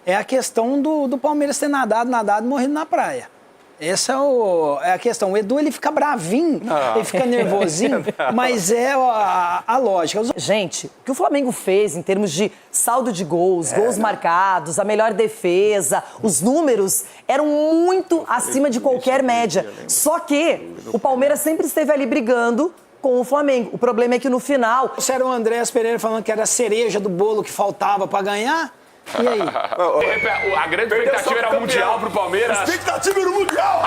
é a questão do Palmeiras ter nadado e morrido na praia. Essa é a questão. O Edu, ele fica bravinho, ele fica nervosinho, mas é a lógica. Gente, o que o Flamengo fez em termos de saldo de gols, gols marcados, a melhor defesa, os números eram muito acima de qualquer média. Só que o Palmeiras sempre esteve ali brigando com o Flamengo. O problema é que no final... Isso era o Andréas Pereira falando que era a cereja do bolo que faltava para ganhar. E aí? A grande expectativa era o Mundial pro Palmeiras. A expectativa era o Mundial!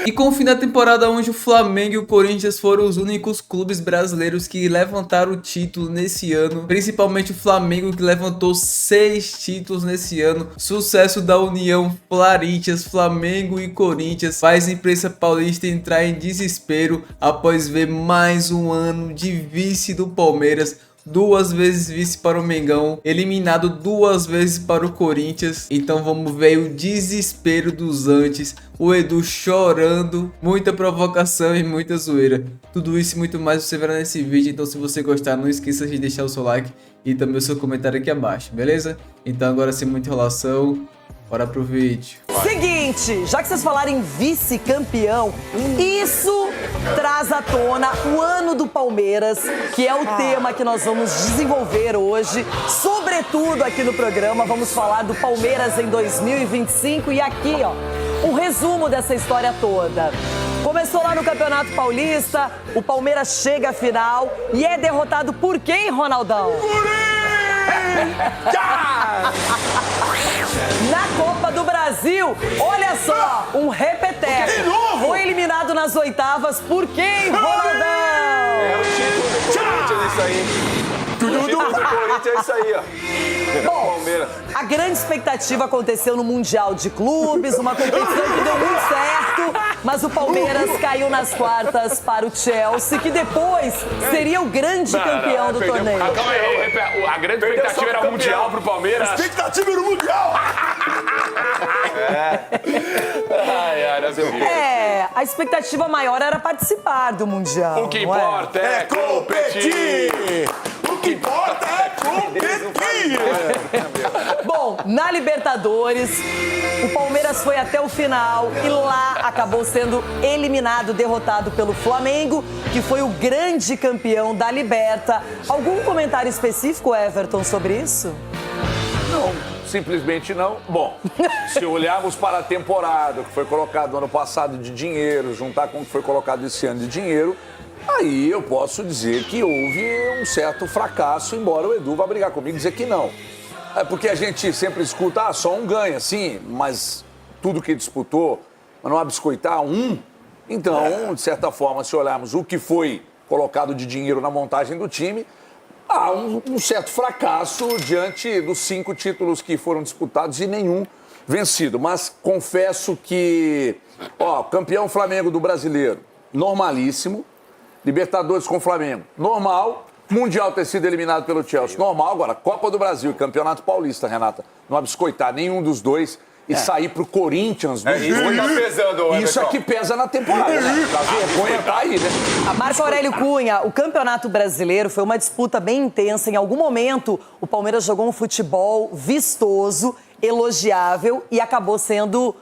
E com o fim da temporada, onde o Flamengo e o Corinthians foram os únicos clubes brasileiros que levantaram o título nesse ano, principalmente o Flamengo, que levantou 6 títulos nesse ano. Sucesso da união Florentias, Flamengo e Corinthians faz a imprensa paulista entrar em desespero após ver mais um ano de vice do Palmeiras, 2 vezes vice para o Mengão, eliminado 2 vezes para o Corinthians. Então vamos ver o desespero dos antes, o Edu chorando, muita provocação e muita zoeira. Tudo isso e muito mais você verá nesse vídeo. Então se você gostar, não esqueça de deixar o seu like e também o seu comentário aqui abaixo, beleza? Então agora sem muita enrolação, bora pro vídeo. Seguinte, já que vocês falaram em vice-campeão, isso traz à tona o ano do Palmeiras, que é o tema que nós vamos desenvolver hoje. Sobretudo aqui no programa, vamos falar do Palmeiras em 2025. E aqui, ó, um resumo dessa história toda. Começou lá no Campeonato Paulista, o Palmeiras chega à final e é derrotado por quem, Ronaldão? Na Copa do Brasil, olha só, um repeteco. Foi eliminado nas oitavas por quem, Ronaldão? É o título do Corinthians, isso aí. O título do Corinthians é isso aí, ó. Bom, Palmeiras. a grande expectativa aconteceu no Mundial de Clubes, uma competição que deu muito certo, mas o Palmeiras caiu nas quartas para o Chelsea, que depois seria o grande campeão do torneio. Calma aí, a grande expectativa era o Mundial pro Palmeiras. A expectativa era o Mundial! A expectativa maior era participar do Mundial. O que não é? importa é competir. O que importa é competir! Bom, na Libertadores, o Palmeiras foi até o final e lá acabou sendo eliminado, derrotado pelo Flamengo, que foi o grande campeão da Liberta. Algum comentário específico, Everton, sobre isso? Não, simplesmente não. Bom, se olharmos para a temporada que foi colocado no ano passado de dinheiro, juntar com o que foi colocado esse ano de dinheiro, aí eu posso dizer que houve um certo fracasso, embora o Edu vá brigar comigo e dizer que não. É porque a gente sempre escuta, só um ganha, sim, mas tudo que disputou, mas não há biscoitar um. Então, de certa forma, se olharmos o que foi colocado de dinheiro na montagem do time, há um certo fracasso diante dos 5 títulos que foram disputados e nenhum vencido. Mas confesso que, campeão Flamengo do Brasileiro, normalíssimo. Libertadores com o Flamengo, normal. Mundial ter sido eliminado pelo Chelsea, normal. Agora, Copa do Brasil e Campeonato Paulista, Renata, não abiscoitar nenhum dos dois e sair pro Corinthians. Isso que tá pesando, isso aqui pesa na temporada, né? A vergonha tá aí, né? Marco Aurélio Cunha, o Campeonato Brasileiro foi uma disputa bem intensa. Em algum momento, o Palmeiras jogou um futebol vistoso, elogiável e acabou sendo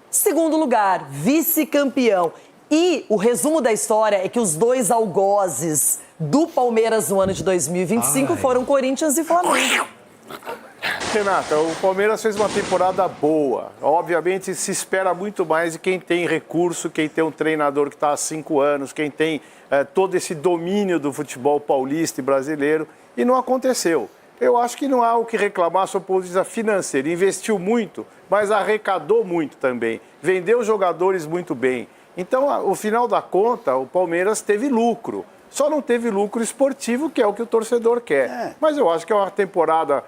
segundo lugar, vice-campeão. E o resumo da história é que os 2 algozes do Palmeiras no ano de 2025 foram Corinthians e Flamengo. Renata, o Palmeiras fez uma temporada boa. Obviamente se espera muito mais de quem tem recurso, quem tem um treinador que está há 5 anos, quem tem todo esse domínio do futebol paulista e brasileiro, e não aconteceu. Eu acho que não há o que reclamar sob o ponto de vista financeiro. Investiu muito, mas arrecadou muito também. Vendeu jogadores muito bem. Então, ao final da conta, o Palmeiras teve lucro. Só não teve lucro esportivo, que é o que o torcedor quer. Mas eu acho que é uma temporada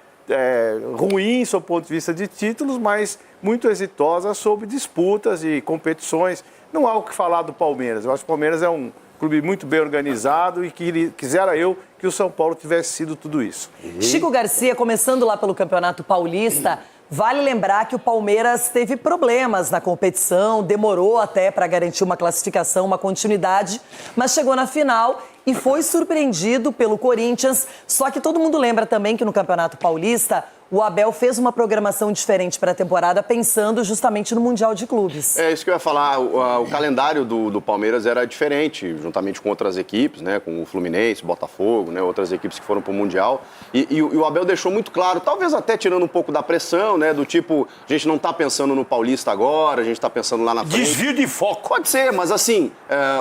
ruim, sob o ponto de vista de títulos, mas muito exitosa sob disputas e competições. Não há o que falar do Palmeiras. Eu acho que o Palmeiras é um clube muito bem organizado e que quisera eu que o São Paulo tivesse sido tudo isso. Chico Garcia, começando lá pelo Campeonato Paulista, vale lembrar que o Palmeiras teve problemas na competição, demorou até para garantir uma classificação, uma continuidade, mas chegou na final e foi surpreendido pelo Corinthians. Só que todo mundo lembra também que no Campeonato Paulista, o Abel fez uma programação diferente para a temporada, pensando justamente no Mundial de Clubes. É isso que eu ia falar. O calendário do Palmeiras era diferente, juntamente com outras equipes, né? Com o Fluminense, Botafogo, né? Outras equipes que foram para o Mundial. E o Abel deixou muito claro, talvez até tirando um pouco da pressão, né? Do tipo, a gente não está pensando no Paulista agora, a gente está pensando lá na frente. Desvio de foco. Pode ser, mas assim,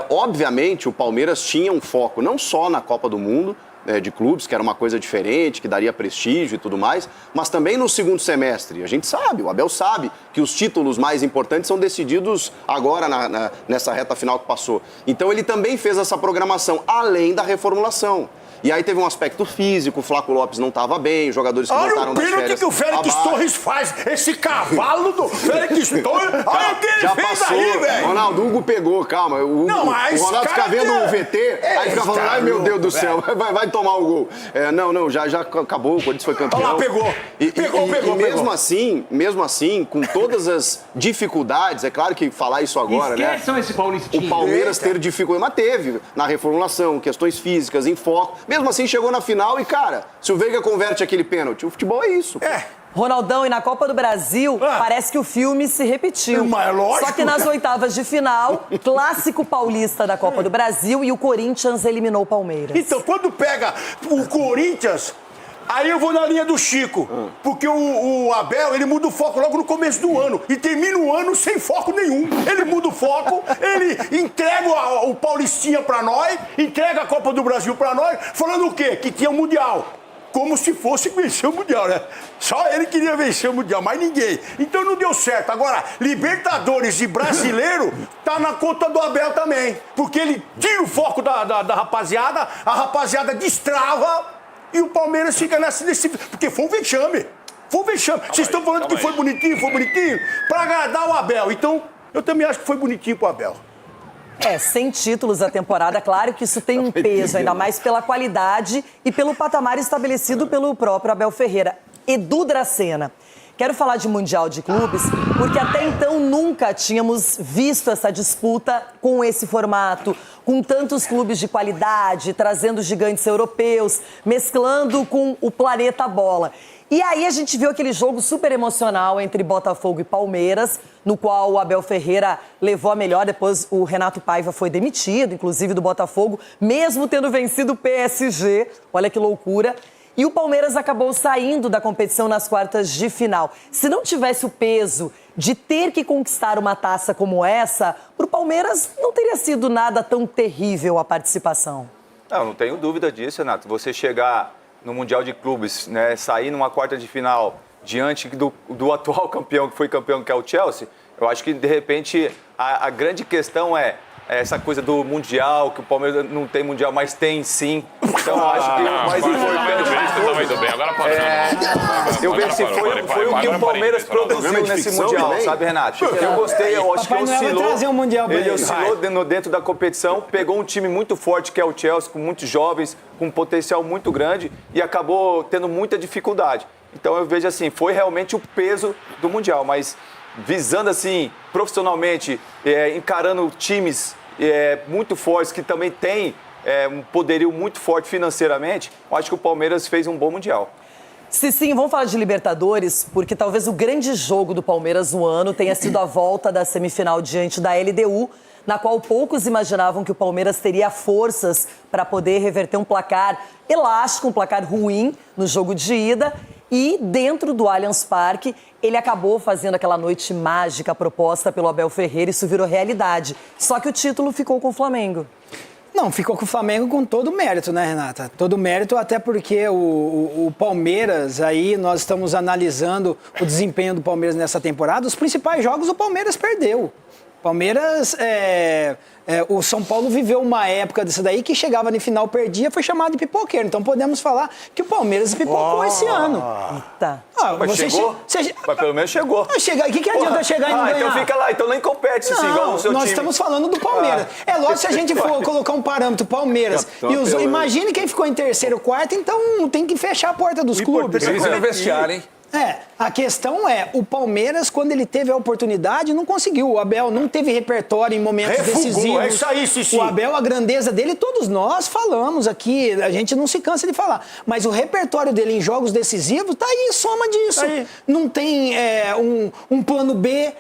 obviamente o Palmeiras tinha um foco não só na Copa do Mundo, de clubes, que era uma coisa diferente, que daria prestígio e tudo mais, mas também no segundo semestre. A gente sabe, o Abel sabe que os títulos mais importantes são decididos agora nessa reta final que passou. Então ele também fez essa programação, além da reformulação. E aí teve um aspecto físico, o Flaco Lopes não estava bem, os jogadores que voltaram das férias... Olha o pênalti que o Félix Torres faz, esse cavalo do Félix Torres, olha o que ele fez aí, velho! Ronaldo, o Hugo pegou, calma, o Ronaldo fica vendo o VT, aí fica falando, ai meu Deus do céu, vai tomar o gol. Já acabou, o Corinthians foi campeão. Olha lá, pegou. E mesmo assim, com todas as dificuldades, é claro que falar isso agora, Esqueçam esse paulistinho. O Palmeiras ter dificuldade, mas teve na reformulação, questões físicas, em foco. Mesmo assim, chegou na final e, cara, se o Veiga converte aquele pênalti, o futebol é isso. Ronaldão, e na Copa do Brasil, parece que o filme se repetiu. Mas é lógico. Só que nas oitavas de final, clássico paulista da Copa do Brasil e o Corinthians eliminou o Palmeiras. Então, quando pega o Corinthians... Aí eu vou na linha do Chico, porque o Abel, ele muda o foco logo no começo do ano e termina o ano sem foco nenhum. Ele muda o foco, ele entrega o Paulistinha pra nós, entrega a Copa do Brasil pra nós, falando o quê? Que tinha o Mundial. Como se fosse vencer o Mundial, né? Só ele queria vencer o Mundial, mas ninguém. Então não deu certo. Agora, Libertadores e Brasileiro tá na conta do Abel também. Porque ele tira o foco da rapaziada, a rapaziada destrava... E o Palmeiras fica nesse... Porque foi um vexame. Foi um vexame. Vocês estão falando que foi bonitinho pra agradar o Abel. Então, eu também acho que foi bonitinho pro Abel. 100 títulos a temporada, claro que isso tem um peso, ainda mais pela qualidade e pelo patamar estabelecido pelo próprio Abel Ferreira. Edu Dracena. Quero falar de Mundial de Clubes, porque até então nunca tínhamos visto essa disputa com esse formato, com tantos clubes de qualidade, trazendo gigantes europeus, mesclando com o planeta bola. E aí a gente viu aquele jogo super emocional entre Botafogo e Palmeiras, no qual o Abel Ferreira levou a melhor, depois o Renato Paiva foi demitido, inclusive do Botafogo, mesmo tendo vencido o PSG, olha que loucura. E o Palmeiras acabou saindo da competição nas quartas de final. Se não tivesse o peso de ter que conquistar uma taça como essa, para o Palmeiras não teria sido nada tão terrível a participação. Não tenho dúvida disso, Renato. Você chegar no Mundial de Clubes, né, sair numa quarta de final diante do atual campeão, que foi campeão, que é o Chelsea, eu acho que, de repente, a grande questão é essa coisa do Mundial, que o Palmeiras não tem Mundial, mas tem sim. Então, eu acho que o mais importante... Agora parou. Eu vejo se foi o que o Palmeiras produziu nesse Mundial, sabe, Renato? Eu gostei, eu acho que ele oscilou dentro da competição, pegou um time muito forte, que é o Chelsea, com muitos jovens, com um potencial muito grande, e acabou tendo muita dificuldade. Então, eu vejo assim, foi realmente o peso do Mundial, mas visando assim, profissionalmente, encarando times muito fortes, que também têm um poderio muito forte financeiramente, eu acho que o Palmeiras fez um bom Mundial. Sim, vamos falar de Libertadores, porque talvez o grande jogo do Palmeiras no ano tenha sido a volta da semifinal diante da LDU, na qual poucos imaginavam que o Palmeiras teria forças para poder reverter um placar elástico, um placar ruim no jogo de ida. E dentro do Allianz Parque, ele acabou fazendo aquela noite mágica proposta pelo Abel Ferreira, e isso virou realidade. Só que o título ficou com o Flamengo. Não, ficou com o Flamengo com todo o mérito, né, Renata? Todo o mérito, até porque o Palmeiras, aí nós estamos analisando o desempenho do Palmeiras nessa temporada. Os principais jogos o Palmeiras perdeu. Palmeiras, o São Paulo viveu uma época dessa daí que chegava no final, perdia, foi chamado de pipoqueiro. Então podemos falar que o Palmeiras pipocou esse ano. Eita. Mas chegou? Mas pelo menos chegou. O que adianta chegar e não ganhar? Então fica lá, então nem compete assim, igual o seu time. Nós estamos falando do Palmeiras. É lógico, se a gente for colocar um parâmetro, Palmeiras, imagine quem ficou em terceiro, quarto, então tem que fechar a porta dos clubes. Crise no vestiário, hein? A questão é, o Palmeiras, quando ele teve a oportunidade, não conseguiu. O Abel não teve repertório em momentos decisivos. É isso aí, Cici. O Abel, a grandeza dele, todos nós falamos aqui, a gente não se cansa de falar. Mas o repertório dele em jogos decisivos tá aí, soma disso. Não tem um plano B,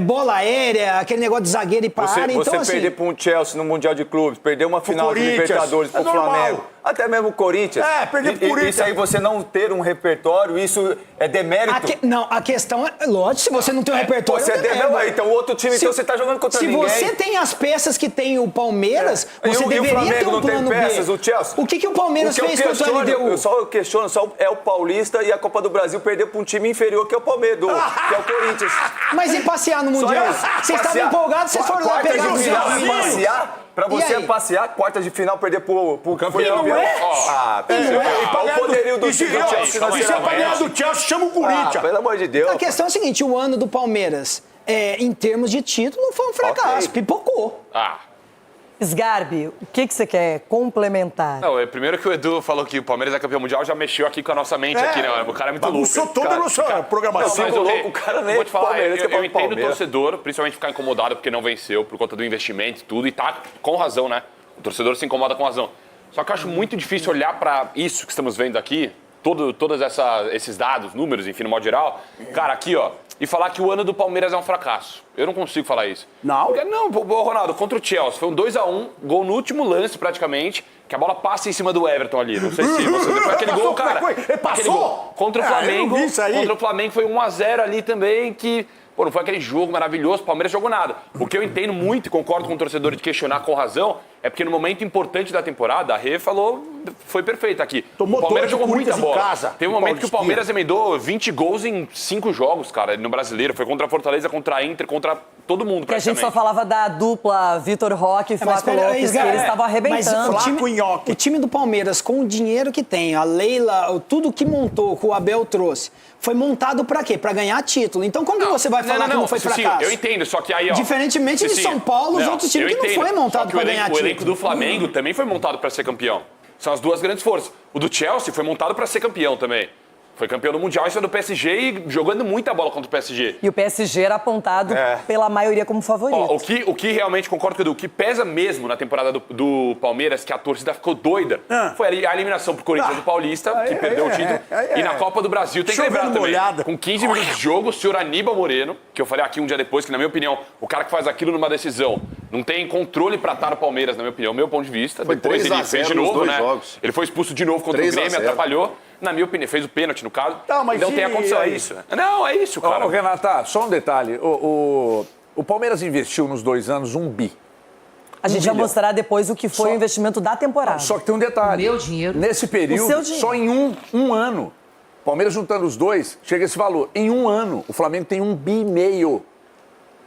bola aérea, aquele negócio de zagueiro e para. Você Então, perder para um Chelsea no Mundial de Clubes, perder uma final de Libertadores para o Flamengo, até mesmo o Corinthians. Perder pro Corinthians. Isso aí, você não ter um repertório, isso é demérito. Não, a questão é, lógico, se você não tem um repertório, você então o outro time, então você tá jogando contra ninguém. Se você tem as peças que tem o Palmeiras, você deveria ter um plano B. O Chelsea. O que o Palmeiras fez contra o LDU? Eu só questiono, é o Paulista e a Copa do Brasil perder para um time inferior que é o Palmeiras, que é o Corinthians. Mas e passear no Mundial? Vocês estavam empolgados, vocês foram lá pegar o passear? Pra você passear, quartas de final, perder pro campeão. Não é? O poderio do Chelsea. E se é pra ganhar do Chelsea, chama o Corinthians. Pelo amor de Deus. A questão é a seguinte, o ano do Palmeiras, em termos de título, foi um fracasso, pipocou. Sgarbi, o que você quer complementar? Não, primeiro que o Edu falou que o Palmeiras é campeão mundial, já mexeu aqui com a nossa mente aqui, né? O cara é muito louco. Bagunçou toda a nossa programação. Mas o cara nem vou te falar, eu entendo o Palmeiras. torcedor, principalmente ficar incomodado porque não venceu, por conta do investimento e tudo, e tá com razão, né? O torcedor se incomoda com razão. Só que eu acho muito difícil olhar pra isso que estamos vendo aqui, todos esses dados, números, enfim, no modo geral, cara, aqui, ó, e falar que o ano do Palmeiras é um fracasso. Eu não consigo falar isso. Não? Porque, não, Ronaldo, contra o Chelsea, foi um 2-1, gol no último lance, praticamente, que a bola passa em cima do Everton ali. Não sei se você viu. Foi aquele gol, cara. Ele passou? Contra o Flamengo. Eu não vi isso aí. Contra o Flamengo foi 1-0 ali também, que... Pô, não foi aquele jogo maravilhoso, o Palmeiras jogou nada. O que eu entendo muito e concordo com o torcedor de questionar com razão é porque no momento importante da temporada, a Rê falou, foi perfeita aqui. Tomou o Palmeiras dois jogou muita em bola. casa, Teve um momento que o Palmeiras emendou 20 gols em 5 jogos, cara, no Brasileiro. Foi contra a Fortaleza, contra a Inter, contra todo mundo, Que a gente só falava da dupla Vitor Roque e Flávio Lopes, que eles estavam arrebentando. O time do Palmeiras, com o dinheiro que tem, a Leila, tudo que montou, que o Abel trouxe, foi montado pra quê? Pra ganhar título. Então como que você vai falar que não foi fracasso? Eu entendo, só que aí, ó... Diferentemente de São Paulo, os outros times que não foi montado pra ganhar título. O elenco do Flamengo também foi montado pra ser campeão. São as duas grandes forças. O do Chelsea foi montado pra ser campeão também. Foi campeão do Mundial, isso é do PSG e jogando muita bola contra o PSG. E o PSG era apontado pela maioria como favorito. Ó, o que realmente, concordo com o Edu, o que pesa mesmo na temporada do Palmeiras, que a torcida ficou doida, foi a eliminação pro Corinthians do Paulista, que perdeu o título. E na Copa do Brasil, tem que lembrar também, com 15 minutos de jogo, o senhor Aníbal Moreno, que eu falei aqui um dia depois, que na minha opinião, o cara que faz aquilo numa decisão, não tem controle pra estar no Palmeiras, na minha opinião, meu ponto de vista. Foi depois ele fez de novo, né? Jogos. Ele foi expulso de novo contra o Grêmio, atrapalhou. Na minha opinião, fez o pênalti no caso. Não tem a condição, é isso. Não, é isso, cara. Renata, só um detalhe. O Palmeiras investiu nos 2 anos 1 bi. A gente vai mostrar depois o que foi o investimento da temporada. Só que tem um detalhe. Meu dinheiro. Nesse período, só em um ano. O Palmeiras juntando os dois, chega a esse valor. Em um ano, o Flamengo tem 1,5 bi.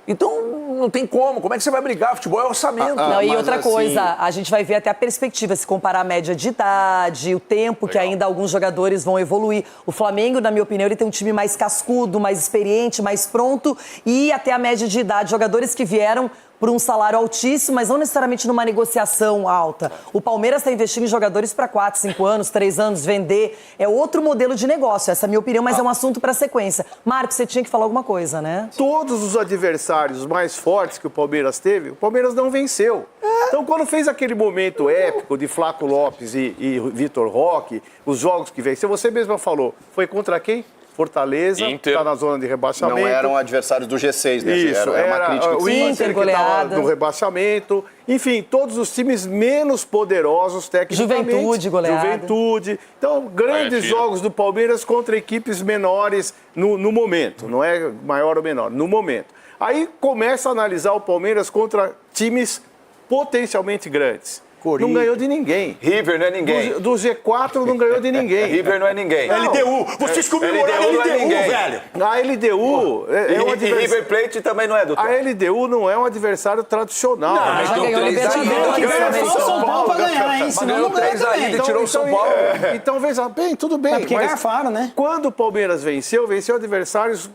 Então, não tem como. Como é que você vai brigar? Futebol é orçamento. Não, e outra coisa, a gente vai ver até a perspectiva, se comparar a média de idade, o tempo que ainda alguns jogadores vão evoluir. O Flamengo, na minha opinião, ele tem um time mais cascudo, mais experiente, mais pronto e até a média de idade. Jogadores que vieram por um salário altíssimo, mas não necessariamente numa negociação alta. O Palmeiras está investindo em jogadores para 4, 5 anos, 3 anos, vender. É outro modelo de negócio, essa é a minha opinião, mas é um assunto para sequência. Marcos, você tinha que falar alguma coisa, né? Todos os adversários mais fortes que o Palmeiras teve, o Palmeiras não venceu. Então, quando fez aquele momento épico de Flávio Lopes e Vitor Roque, os jogos que venceu, você mesma falou, foi contra quem? Fortaleza, está na zona de rebaixamento. Não eram adversários do G6, né? Isso, era uma crítica que o Inter, que estava no rebaixamento. Enfim, todos os times menos poderosos tecnicamente. Juventude, goleada. Juventude. Então, grandes jogos do Palmeiras contra equipes menores no momento. Não é maior ou menor, no momento. Aí começa a analisar o Palmeiras contra times potencialmente grandes. Não ganhou de ninguém. River não é ninguém. Do G4 não ganhou de ninguém. River não é ninguém. LDU. Vocês comemoraram a LDU, velho. A LDU é um adversário. E River Plate também não é, doutor. A LDU não é um adversário tradicional. Não, já ganhou Libertadores. São Paulo pra ganhar, hein? Senão não ganha também. E tirou o São Paulo. Então, veja bem, tudo bem. Porque garfaram, né? Quando o Palmeiras venceu adversários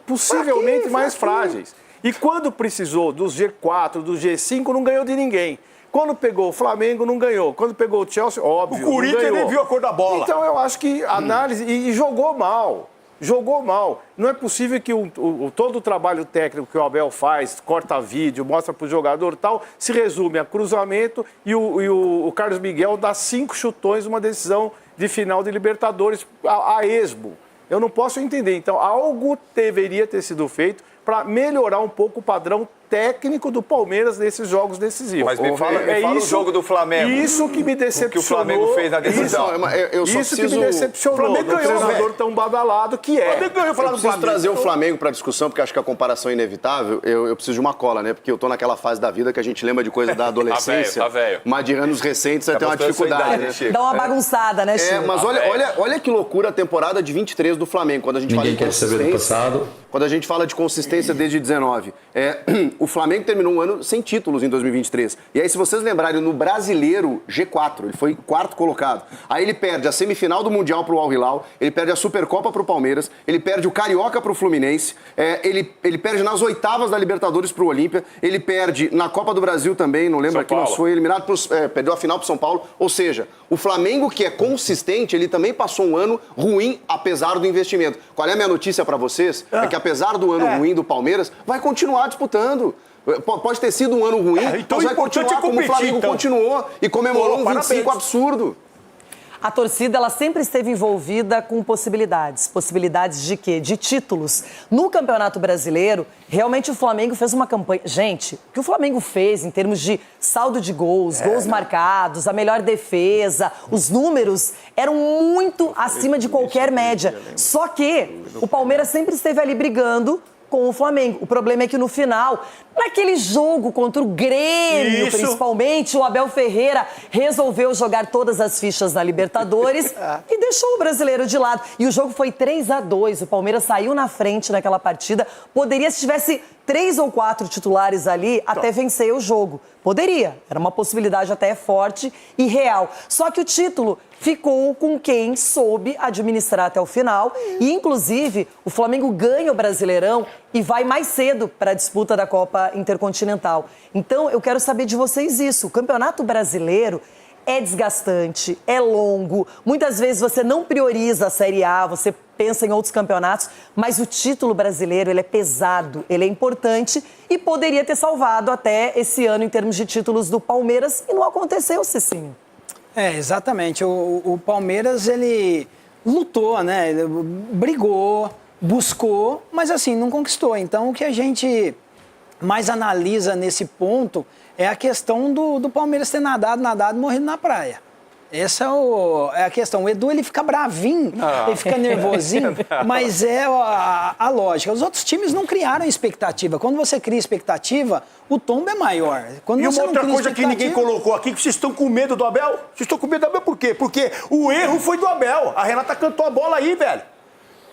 possivelmente mais frágeis. E quando precisou do G4, do G5, não ganhou de ninguém. Quando pegou o Flamengo, não ganhou. Quando pegou o Chelsea, óbvio, o Corinthians nem viu a cor da bola. Então, eu acho que análise... E jogou mal. jogou mal. Não é possível que todo o trabalho técnico que o Abel faz, corta vídeo, mostra para o jogador e tal, se resume a cruzamento e o Carlos Miguel dá 5 chutões numa decisão de final de Libertadores a esmo. Eu não posso entender. Então, algo deveria ter sido feito para melhorar um pouco o padrão técnico do Palmeiras nesses jogos decisivos. Mas me fala o jogo do Flamengo. Isso que me decepcionou. O que o Flamengo fez na decisão. Isso que me decepcionou. O Flamengo ganhou, treinador tão badalado que é. Eu preciso trazer o Flamengo para discussão, porque acho que a comparação é inevitável. Eu preciso de uma cola, né? Porque eu tô naquela fase da vida que a gente lembra de coisa da adolescência. Tá velho. Mas de anos recentes vai ter uma dificuldade, né? Dá uma bagunçada, né, Chico? Mas olha que loucura a temporada de 23 do Flamengo, quando a gente fala de consistência. Quando a gente fala de consistência desde 19. O Flamengo terminou um ano sem títulos em 2023. E aí, se vocês lembrarem, no Brasileiro G4, ele foi 4º colocado. Aí ele perde a semifinal do Mundial pro Al Hilal, ele perde a Supercopa pro Palmeiras, ele perde o Carioca pro Fluminense, ele perde nas oitavas da Libertadores pro Olímpia, ele perde na Copa do Brasil também, não lembro aqui, mas foi eliminado, perdeu a final pro São Paulo. Ou seja, o Flamengo, que é consistente, ele também passou um ano ruim, apesar do investimento. Qual é a minha notícia para vocês? É que apesar do ano ruim do Palmeiras, vai continuar disputando. Pode ter sido um ano ruim, então mas vai continuar como o Flamengo continuou e comemorou um 25 absurdo. A torcida, ela sempre esteve envolvida com possibilidades. Possibilidades de quê? De títulos. No Campeonato Brasileiro, realmente o Flamengo fez uma campanha... Gente, o que o Flamengo fez em termos de saldo de gols, gols marcados, a melhor defesa, os números eram muito acima de qualquer média. Só que o Palmeiras sempre esteve ali brigando com o Flamengo. O problema é que no final, naquele jogo contra o Grêmio, principalmente, o Abel Ferreira resolveu jogar todas as fichas na Libertadores e deixou o brasileiro de lado. E o jogo foi 3-2. O Palmeiras saiu na frente naquela partida. Poderia, se tivesse 3 ou 4 titulares ali, até vencer o jogo. Poderia. Era uma possibilidade até forte e real. Só que o título ficou com quem soube administrar até o final. E, inclusive, o Flamengo ganha o Brasileirão e vai mais cedo para a disputa da Copa Intercontinental. Então, eu quero saber de vocês isso. O Campeonato Brasileiro é desgastante, é longo. Muitas vezes você não prioriza a Série A, você pensa em outros campeonatos, mas o título brasileiro, ele é pesado, ele é importante e poderia ter salvado até esse ano em termos de títulos do Palmeiras e não aconteceu, Cicinho. Exatamente. O Palmeiras, ele lutou, né? Ele brigou, buscou, mas assim, não conquistou. Então, o que a gente mais analisa nesse ponto é a questão do Palmeiras ter nadado e morrido na praia. Essa é a questão. O Edu, ele fica bravinho, ele fica nervosinho, mas é a lógica. Os outros times não criaram expectativa. Quando você cria expectativa, o tombo é maior. Quando e você uma outra coisa que ninguém colocou aqui, que vocês estão com medo do Abel? Vocês estão com medo do Abel por quê? Porque o erro foi do Abel. A Renata cantou a bola aí, velho.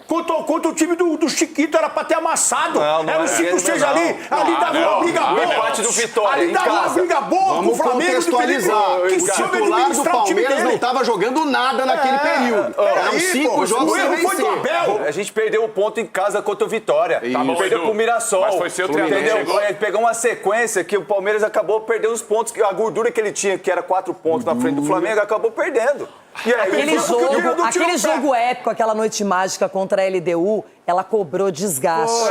Contra o time do Chiquito, era pra ter amassado. Era um 5-6 ali dava uma briga boa. O empate do Vitória, ali dava uma briga boa com o Flamengo. Contextualizar. O titular do Palmeiras não estava jogando nada naquele período. Eram 5 jogos sem vencer. A gente perdeu o ponto em casa contra o Vitória. Perdeu pro Mirassol. Mas foi seu treinador. Ele pegou uma sequência que o Palmeiras acabou perdendo os pontos. A gordura que ele tinha, que era 4 pontos na frente do Flamengo, acabou perdendo. E aí, aquele jogo épico, aquela noite mágica contra a LDU, ela cobrou desgaste.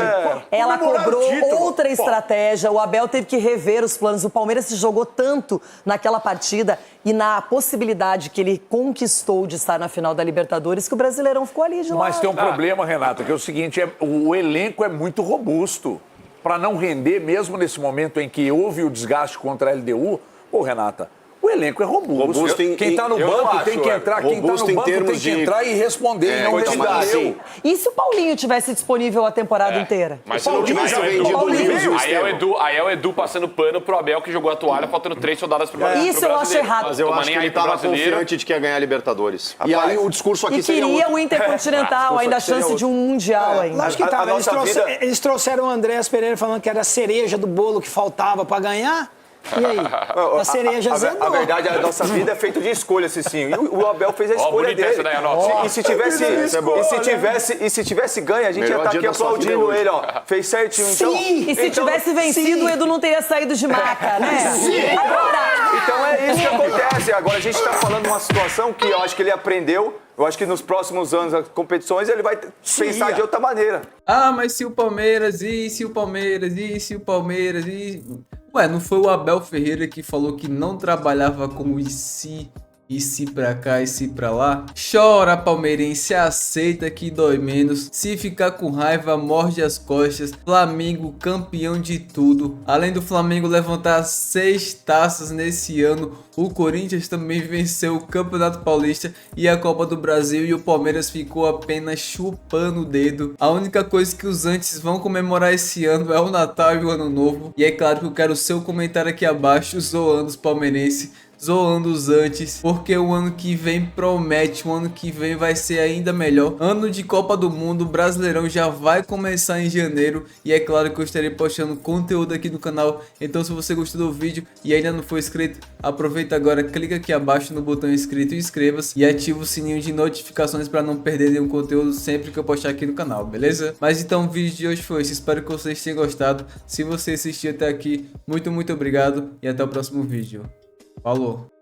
Ela cobrou outra estratégia. O Abel teve que rever os planos. O Palmeiras se jogou tanto naquela partida e na possibilidade que ele conquistou de estar na final da Libertadores que o Brasileirão ficou ali de lado. Mas tem um problema, Renata, que é o seguinte, o elenco é muito robusto. Para não render, mesmo nesse momento em que houve o desgaste contra a LDU, Renata, o elenco é robusto. Quem está no banco tem que entrar, quem está no banco tem que entrar e responder. Não respondeu. E se o Paulinho tivesse disponível a temporada inteira? Mas se não tivesse vendido aí é o Edu passando pano pro Abel, que jogou a toalha, faltando 3 rodadas pro Brasileiro. Isso eu acho errado. Mas eu acho que ele estava confiante de que ia ganhar a Libertadores. E aí o discurso aqui seria queria o Intercontinental, ainda a chance de um Mundial ainda. Acho que estava. Eles trouxeram o Andréas Pereira falando que era a cereja do bolo que faltava para ganhar. E aí? A cereja zandou. A verdade, a nossa vida é feita de escolhas, sim. E o Abel fez a escolha dele. E se tivesse ganho, a gente ia estar aqui aplaudindo ele, ó. Fez certinho, então. E se tivesse vencido, o Edu não teria saído de maca, né? Agora! Então é isso que acontece. Agora a gente tá falando de uma situação que eu acho que ele aprendeu. Eu acho que nos próximos anos, as competições, ele vai pensar de outra maneira. Ah, mas se o Palmeiras, e se o Palmeiras, e se o Palmeiras, e... Ué, não foi o Abel Ferreira que falou que não trabalhava com o e se pra cá, e se pra lá? Chora, palmeirense, aceita que dói menos. Se ficar com raiva, morde as costas. Flamengo campeão de tudo. Além do Flamengo levantar 6 taças nesse ano, o Corinthians também venceu o Campeonato Paulista e a Copa do Brasil, e o Palmeiras ficou apenas chupando o dedo. A única coisa que os antes vão comemorar esse ano é o Natal e o Ano Novo. E é claro que eu quero o seu comentário aqui abaixo, zoando os palmeirenses, zoando os antes, porque o ano que vem promete, o ano que vem vai ser ainda melhor. Ano de Copa do Mundo, Brasileirão já vai começar em janeiro, e é claro que eu estarei postando conteúdo aqui no canal. Então se você gostou do vídeo e ainda não for inscrito, aproveita agora, clica aqui abaixo no botão inscrito e inscreva-se, e ativa o sininho de notificações para não perder nenhum conteúdo sempre que eu postar aqui no canal, beleza? Mas então o vídeo de hoje foi esse, espero que vocês tenham gostado. Se você assistiu até aqui, muito obrigado e até o próximo vídeo. Falou!